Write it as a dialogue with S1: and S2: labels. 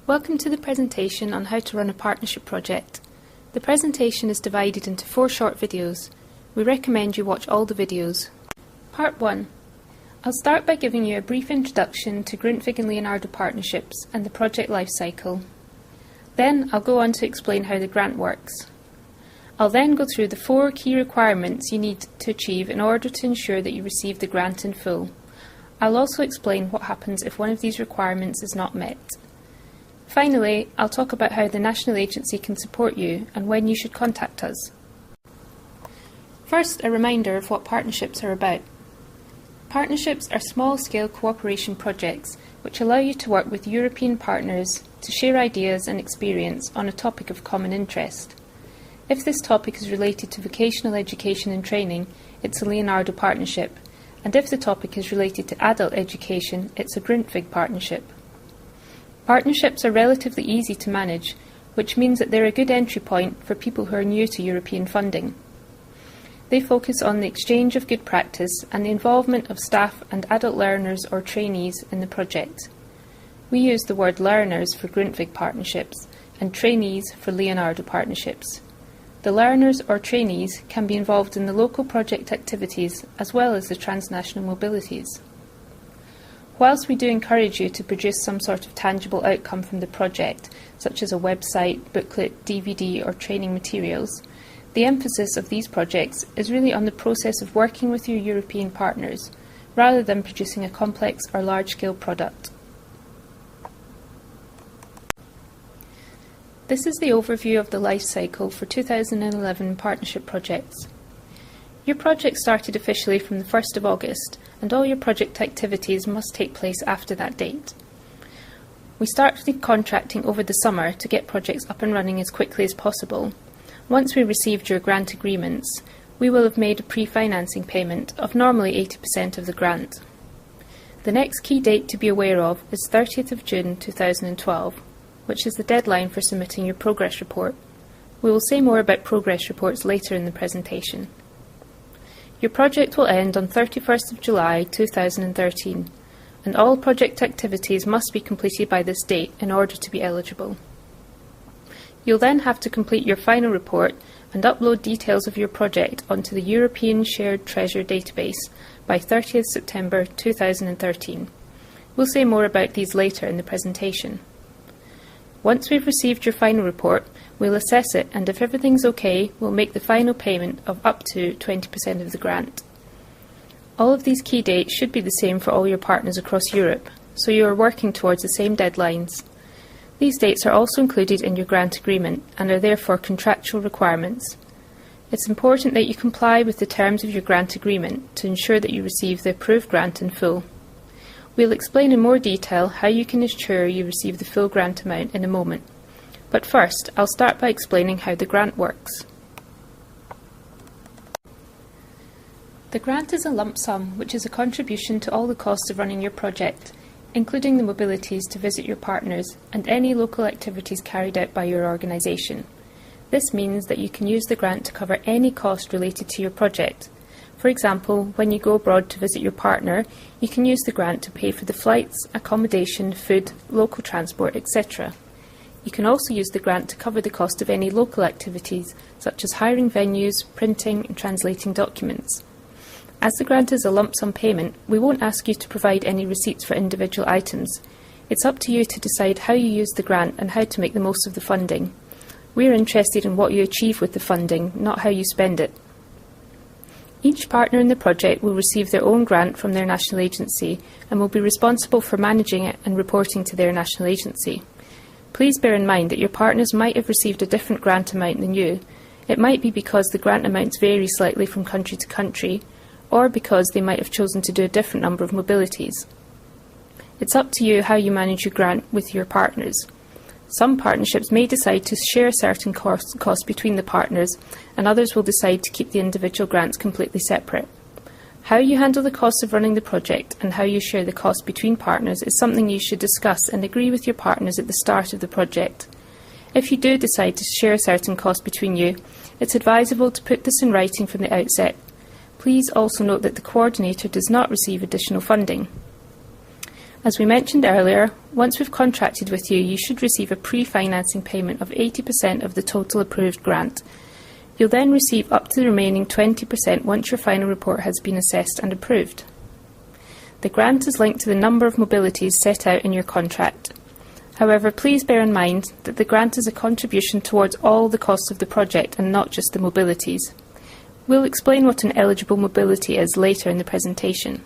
S1: Welcome to the presentation on how to run a partnership project. The presentation is divided into 4 short videos. We recommend you watch all the videos. Part 1. I'll start by giving you a brief introduction to Grundtvig and Leonardo Partnerships and the project lifecycle. Then I'll go on to explain how the grant works. I'll then go through the 4 key requirements you need to achieve in order to ensure that you receive the grant in full. I'll also explain what happens if one of these requirements is not met. Finally, I'll talk about how the national agency can support you and when you should contact us. First, a reminder of what partnerships are about. Partnerships are small-scale cooperation projects which allow you to work with European partners to share ideas and experience on a topic of common interest. If this topic is related to vocational education and training, it's a Leonardo partnership, and if the topic is related to adult education, it's a Grundtvig partnership. Partnerships are relatively easy to manage, which means that they're a good entry point for people who are new to European funding. They focus on the exchange of good practice and the involvement of staff and adult learners or trainees in the project. We use the word learners for Grundtvig partnerships and trainees for Leonardo partnerships. The learners or trainees can be involved in the local project activities as well as the transnational mobilities. Whilst we do encourage you to produce some sort of tangible outcome from the project, such as a website, booklet, DVD or training materials, the emphasis of these projects is really on the process of working with your European partners, rather than producing a complex or large-scale product. This is the overview of the life cycle for 2011 partnership projects. Your project started officially from the 1st of August, and all your project activities must take place after that date. We started contracting over the summer to get projects up and running as quickly as possible. Once we received your grant agreements, we will have made a pre-financing payment of normally 80% of the grant. The next key date to be aware of is 30th of June 2012, which is the deadline for submitting your progress report. We will say more about progress reports later in the presentation. Your project will end on 31st of July 2013, and all project activities must be completed by this date in order to be eligible. You'll then have to complete your final report and upload details of your project onto the European Shared Treasure database by 30th September 2013. We'll say more about these later in the presentation. Once we've received your final report, we'll assess it, and if everything's okay, we'll make the final payment of up to 20% of the grant. All of these key dates should be the same for all your partners across Europe, so you are working towards the same deadlines. These dates are also included in your grant agreement and are therefore contractual requirements. It's important that you comply with the terms of your grant agreement to ensure that you receive the approved grant in full. We'll explain in more detail how you can ensure you receive the full grant amount in a moment. But first, I'll start by explaining how the grant works. The grant is a lump sum, which is a contribution to all the costs of running your project, including the mobilities to visit your partners and any local activities carried out by your organisation. This means that you can use the grant to cover any cost related to your project. For example, when you go abroad to visit your partner, you can use the grant to pay for the flights, accommodation, food, local transport, etc. You can also use the grant to cover the cost of any local activities, such as hiring venues, printing and translating documents. As the grant is a lump sum payment, we won't ask you to provide any receipts for individual items. It's up to you to decide how you use the grant and how to make the most of the funding. We're interested in what you achieve with the funding, not how you spend it. Each partner in the project will receive their own grant from their national agency and will be responsible for managing it and reporting to their national agency. Please bear in mind that your partners might have received a different grant amount than you. It might be because the grant amounts vary slightly from country to country, or because they might have chosen to do a different number of mobilities. It's up to you how you manage your grant with your partners. Some partnerships may decide to share certain costs between the partners, and others will decide to keep the individual grants completely separate. How you handle the costs of running the project and how you share the cost between partners is something you should discuss and agree with your partners at the start of the project. If you do decide to share certain costs between you, it's advisable to put this in writing from the outset. Please also note that the coordinator does not receive additional funding. As we mentioned earlier, once we've contracted with you, you should receive a pre-financing payment of 80% of the total approved grant. You'll then receive up to the remaining 20% once your final report has been assessed and approved. The grant is linked to the number of mobilities set out in your contract. However, please bear in mind that the grant is a contribution towards all the costs of the project and not just the mobilities. We'll explain what an eligible mobility is later in the presentation.